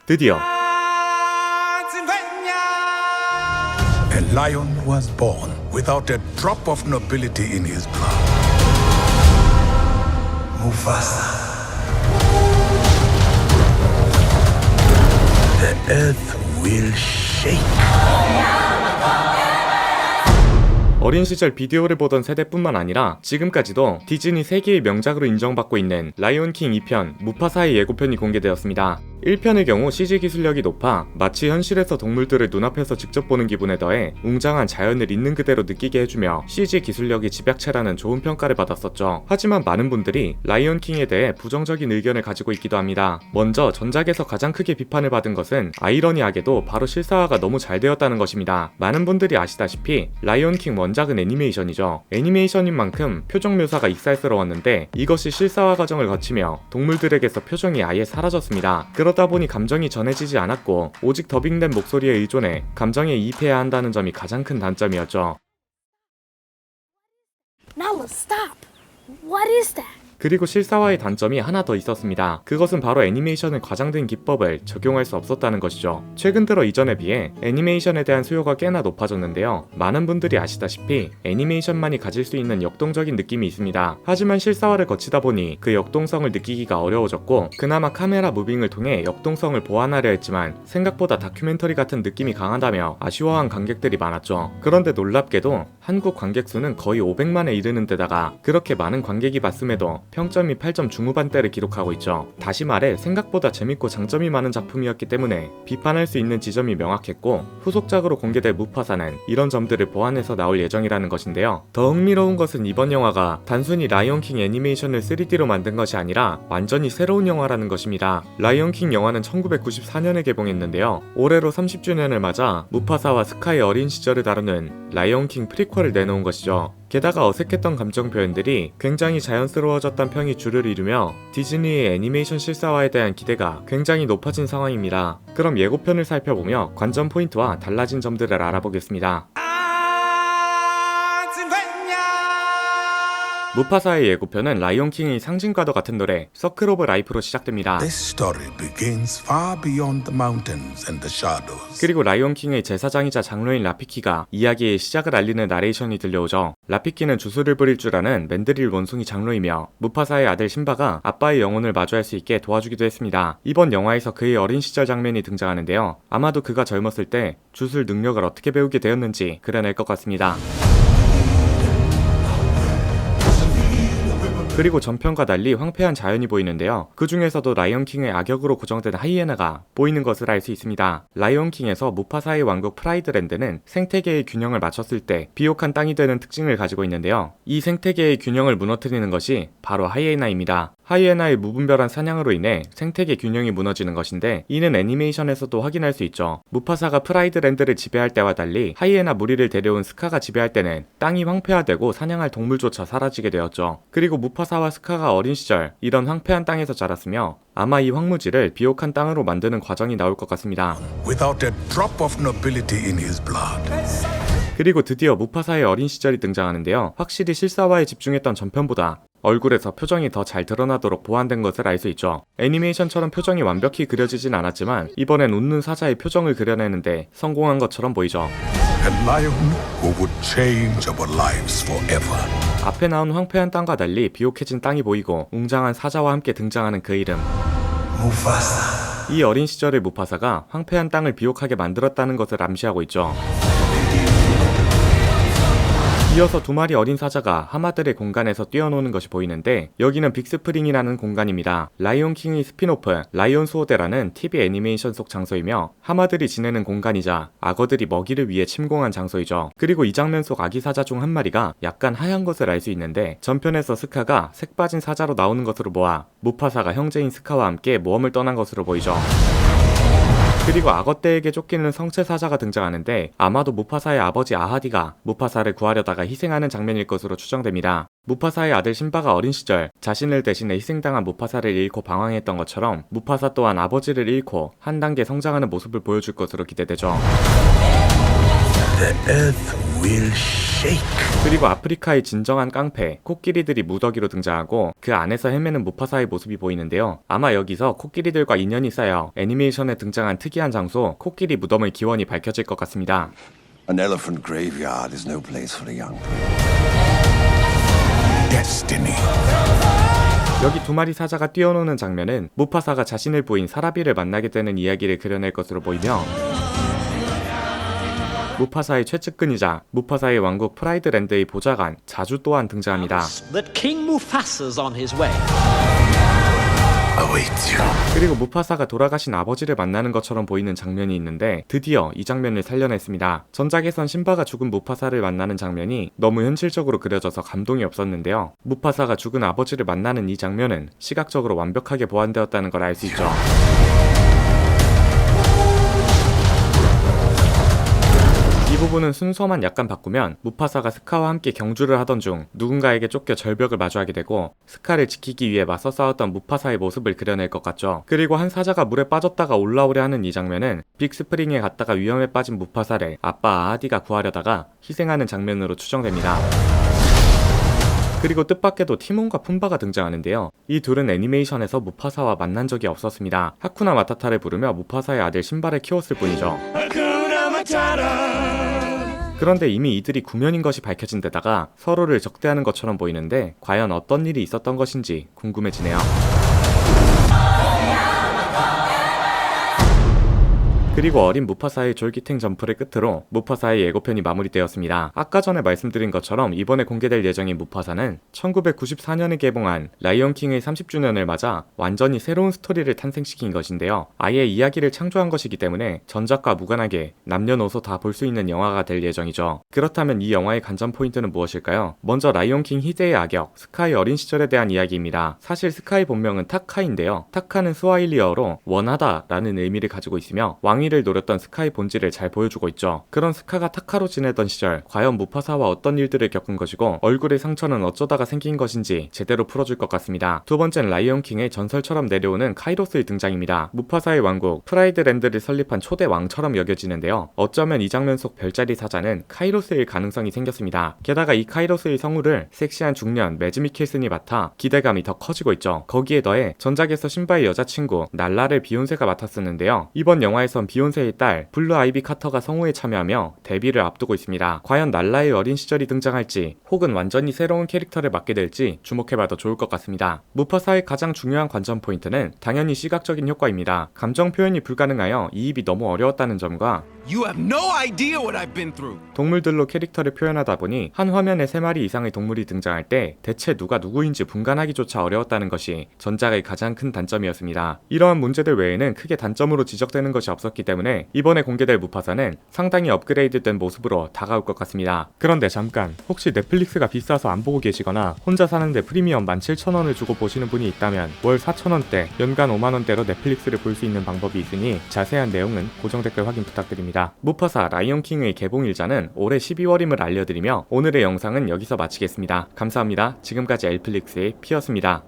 드디어 A lion was born without a drop of nobility in his blood. Mufasa. The earth will shake. 어린 시절 비디오를 보던 세대뿐만 아니라 지금까지도 디즈니 세계의 명작으로 인정받고 있는 라이온킹 2편 무파사의 예고편이 공개되었습니다. 1편의 경우 CG 기술력이 높아 마치 현실에서 동물들을 눈앞에서 직접 보는 기분에 더해 웅장한 자연을 있는 그대로 느끼게 해주며 CG 기술력이 집약체라는 좋은 평가를 받았었죠. 하지만 많은 분들이 라이온킹에 대해 부정적인 의견을 가지고 있기도 합니다. 먼저 전작에서 가장 크게 비판을 받은 것은 아이러니하게도 바로 실사화가 너무 잘 되었다는 것입니다. 많은 분들이 아시다시피 라이온킹 원작은 애니메이션이죠. 애니메이션인 만큼 표정 묘사가 익살스러웠는데 이것이 실사화 과정을 거치며 동물들에게서 표정이 아예 사라졌습니다. 그러다 보니 감정이 전해지지 않았고 오직 더빙된 목소리에 의존해 감정에 이입해야 한다는 점이 가장 큰 단점이었죠. Nala, stop! What is that? 그리고 실사화의 단점이 하나 더 있었습니다. 그것은 바로 애니메이션의 과장된 기법을 적용할 수 없었다는 것이죠. 최근 들어 이전에 비해 애니메이션에 대한 수요가 꽤나 높아졌는데요. 많은 분들이 아시다시피 애니메이션만이 가질 수 있는 역동적인 느낌이 있습니다. 하지만 실사화를 거치다 보니 그 역동성을 느끼기가 어려워졌고 그나마 카메라 무빙을 통해 역동성을 보완하려 했지만 생각보다 다큐멘터리 같은 느낌이 강하다며 아쉬워한 관객들이 많았죠. 그런데 놀랍게도 한국 관객 수는 거의 500만에 이르는 데다가 그렇게 많은 관객이 봤음에도 평점이 8점 중후반대를 기록하고 있죠. 다시 말해 생각보다 재밌고 장점이 많은 작품이었기 때문에 비판할 수 있는 지점이 명확했고 후속작으로 공개될 무파사는 이런 점들을 보완해서 나올 예정이라는 것인데요. 더 흥미로운 것은 이번 영화가 단순히 라이온킹 애니메이션을 3D로 만든 것이 아니라 완전히 새로운 영화라는 것입니다. 라이온킹 영화는 1994년에 개봉했는데요. 올해로 30주년을 맞아 무파사와 스카의 어린 시절을 다루는 라이온킹 프리퀄을 내놓은 것이죠. 게다가 어색했던 감정 표현들이 굉장히 자연스러워졌다는 평이 주를 이루며 디즈니의 애니메이션 실사화에 대한 기대가 굉장히 높아진 상황입니다. 그럼 예고편을 살펴보며 관전 포인트와 달라진 점들을 알아보겠습니다. 무파사의 예고편은 라이온킹의 상징과도 같은 노래 서클 오브 라이프로 시작됩니다. This story begins far beyond the mountains and the shadows. 그리고 라이온킹의 제사장이자 장로인 라피키가 이야기의 시작을 알리는 나레이션이 들려오죠. 라피키는 주술을 부릴 줄 아는 맨드릴 원숭이 장로이며 무파사의 아들 신바가 아빠의 영혼을 마주할 수 있게 도와주기도 했습니다. 이번 영화에서 그의 어린 시절 장면이 등장하는데요. 아마도 그가 젊었을 때 주술 능력을 어떻게 배우게 되었는지 그려낼 것 같습니다. 그리고 전편과 달리 황폐한 자연이 보이는데요. 그 중에서도 라이온킹의 악역으로 고정된 하이에나가 보이는 것을 알 수 있습니다. 라이온킹에서 무파사의 왕국 프라이드랜드는 생태계의 균형을 맞췄을 때 비옥한 땅이 되는 특징을 가지고 있는데요. 이 생태계의 균형을 무너뜨리는 것이 바로 하이에나입니다. 하이에나의 무분별한 사냥으로 인해 생태계 균형이 무너지는 것인데 이는 애니메이션에서도 확인할 수 있죠. 무파사가 프라이드랜드를 지배할 때와 달리 하이에나 무리를 데려온 스카가 지배할 때는 땅이 황폐화되고 사냥할 동물조차 사라지게 되었죠. 그리고 무파사와 스카가 어린 시절 이런 황폐한 땅에서 자랐으며 아마 이 황무지를 비옥한 땅으로 만드는 과정이 나올 것 같습니다. Without a drop of nobility in his blood. 그리고 드디어 무파사의 어린 시절이 등장하는데요. 확실히 실사화에 집중했던 전편보다 얼굴에서 표정이 더 잘 드러나도록 보완된 것을 알 수 있죠. 애니메이션처럼 표정이 완벽히 그려지진 않았지만 이번엔 웃는 사자의 표정을 그려내는데 성공한 것처럼 보이죠. A lion who would change our lives forever. 앞에 나온 황폐한 땅과 달리 비옥해진 땅이 보이고 웅장한 사자와 함께 등장하는 그 이름 Mufasa. 이 어린 시절의 무파사가 황폐한 땅을 비옥하게 만들었다는 것을 암시하고 있죠. 이어서 두 마리 어린 사자가 하마들의 공간에서 뛰어노는 것이 보이는데 여기는 빅스프링이라는 공간입니다. 라이온킹의 스피노프 라이온 수호대라는 TV 애니메이션 속 장소이며 하마들이 지내는 공간이자 악어들이 먹이를 위해 침공한 장소이죠. 그리고 이 장면 속 아기 사자 중 한 마리가 약간 하얀 것을 알 수 있는데 전편에서 스카가 색 빠진 사자로 나오는 것으로 보아 무파사가 형제인 스카와 함께 모험을 떠난 것으로 보이죠. 그리고 악어떼에게 쫓기는 성체사자가 등장하는데 아마도 무파사의 아버지 아하디가 무파사를 구하려다가 희생하는 장면일 것으로 추정됩니다. 무파사의 아들 신바가 어린 시절 자신을 대신해 희생당한 무파사를 잃고 방황했던 것처럼 무파사 또한 아버지를 잃고 한 단계 성장하는 모습을 보여줄 것으로 기대되죠. The earth will shake. shake. 그리고 아프리카의 진정한 깡패 코끼리들이 무더기로 등장하고 그 안에서 헤매는 무파사의 모습이 보이는데요. 아마 여기서 코끼리들과 인연이 쌓여 애니메이션에 등장한 특이한 장소 코끼리 무덤의 기원이 밝혀질 것 같습니다. An elephant graveyard is no place for a young Destiny. 여기 두 마리 사자가 뛰어노는 장면은 무파사가 자신의 부인 사라비를 만나게 되는 이야기를 그려낼 것으로 보이며 무파사의 최측근이자 무파사의 왕국 프라이드랜드의 보좌관 자주 또한 등장합니다. that King Mufasa's on his way. Awaits you. 그리고 무파사가 돌아가신 아버지를 만나는 것처럼 보이는 장면이 있는데 드디어 이 장면을 살려냈습니다. 전작에선 심바가 죽은 무파사를 만나는 장면이 너무 현실적으로 그려져서 감동이 없었는데요. 무파사가 죽은 아버지를 만나는 이 장면은 시각적으로 완벽하게 보완되었다는 걸 알 수 있죠. 이 부분은 순서만 약간 바꾸면 무파사가 스카와 함께 경주를 하던 중 누군가에게 쫓겨 절벽을 마주하게 되고 스카를 지키기 위해 맞서 싸웠던 무파사의 모습을 그려낼 것 같죠. 그리고 한 사자가 물에 빠졌다가 올라오려 하는 이 장면은 빅스프링에 갔다가 위험에 빠진 무파사를 아빠 아하디가 구하려다가 희생하는 장면으로 추정됩니다. 그리고 뜻밖에도 티몬과 푼바가 등장하는데요. 이 둘은 애니메이션에서 무파사와 만난 적이 없었습니다. 하쿠나 마타타를 부르며 무파사의 아들 신바를 키웠을 뿐이죠. 그런데 이미 이들이 구면인 것이 밝혀진 데다가 서로를 적대하는 것처럼 보이는데 과연 어떤 일이 있었던 것인지 궁금해지네요. 그리고 어린 무파사의 졸기탱 점프를 끝으로 무파사의 예고편이 마무리되었습니다. 아까 전에 말씀드린 것처럼 이번에 공개될 예정인 무파사는 1994년에 개봉한 라이온킹의 30주년을 맞아 완전히 새로운 스토리를 탄생시킨 것인데요. 아예 이야기를 창조한 것이기 때문에 전작과 무관하게 남녀노소 다 볼 수 있는 영화가 될 예정이죠. 그렇다면 이 영화의 관전 포인트는 무엇일까요? 먼저 라이온킹 희대의 악역 스카의 어린 시절에 대한 이야기입니다. 사실 스카의 본명은 타카인데요. 타카는 스와힐리어로 원하다 라는 의미를 가지고 있으며 왕위를 노렸던 스카의 본질을 잘 보여주고 있죠. 그런 스카가 타카로 지내던 시절 과연 무파사와 어떤 일들을 겪은 것이고 얼굴의 상처는 어쩌다가 생긴 것인지 제대로 풀어줄 것 같습니다. 두 번째는 라이온킹의 전설처럼 내려오는 카이로스의 등장입니다. 무파사의 왕국 프라이드랜드를 설립한 초대 왕처럼 여겨지는데요. 어쩌면 이 장면 속 별자리 사자는 카이로스일 가능성이 생겼습니다. 게다가 이 카이로스의 성우를 섹시한 중년 매즈 미켈슨이 맡아 기대감이 더 커지고 있죠. 거기에 더해 전작에서 신바의 여자친구 날라를 비욘세가 맡았었는데요. 이번 영화에선 비욘세의 딸 블루 아이비 카터가 성우에 참여하며 데뷔를 앞두고 있습니다. 과연 날라의 어린 시절이 등장할지 혹은 완전히 새로운 캐릭터를 맡게 될지 주목해봐도 좋을 것 같습니다. 무파사의 가장 중요한 관전 포인트는 당연히 시각적인 효과입니다. 감정 표현이 불가능하여 이입이 너무 어려웠다는 점과 You have no idea what I've been through. 동물들로 캐릭터를 표현하다 보니 한 화면에 3마리 이상의 동물이 등장할 때 대체 누가 누구인지 분간하기조차 어려웠다는 것이 전작의 가장 큰 단점이었습니다. 이러한 문제들 외에는 크게 단점으로 지적되는 것이 없었기 때문에 이번에 공개될 무파사는 상당히 업그레이드된 모습으로 다가올 것 같습니다. 그런데 잠깐, 혹시 넷플릭스가 비싸서 안 보고 계시거나 혼자 사는데 프리미엄 17,000원을 주고 보시는 분이 있다면 월 4,000원대, 연간 5만원대로 넷플릭스를 볼 수 있는 방법이 있으니 자세한 내용은 고정 댓글 확인 부탁드립니다. 무파사 라이온킹의 개봉일자는 올해 12월임을 알려드리며 오늘의 영상은 여기서 마치겠습니다. 감사합니다. 지금까지 엘플릭스의 피였습니다.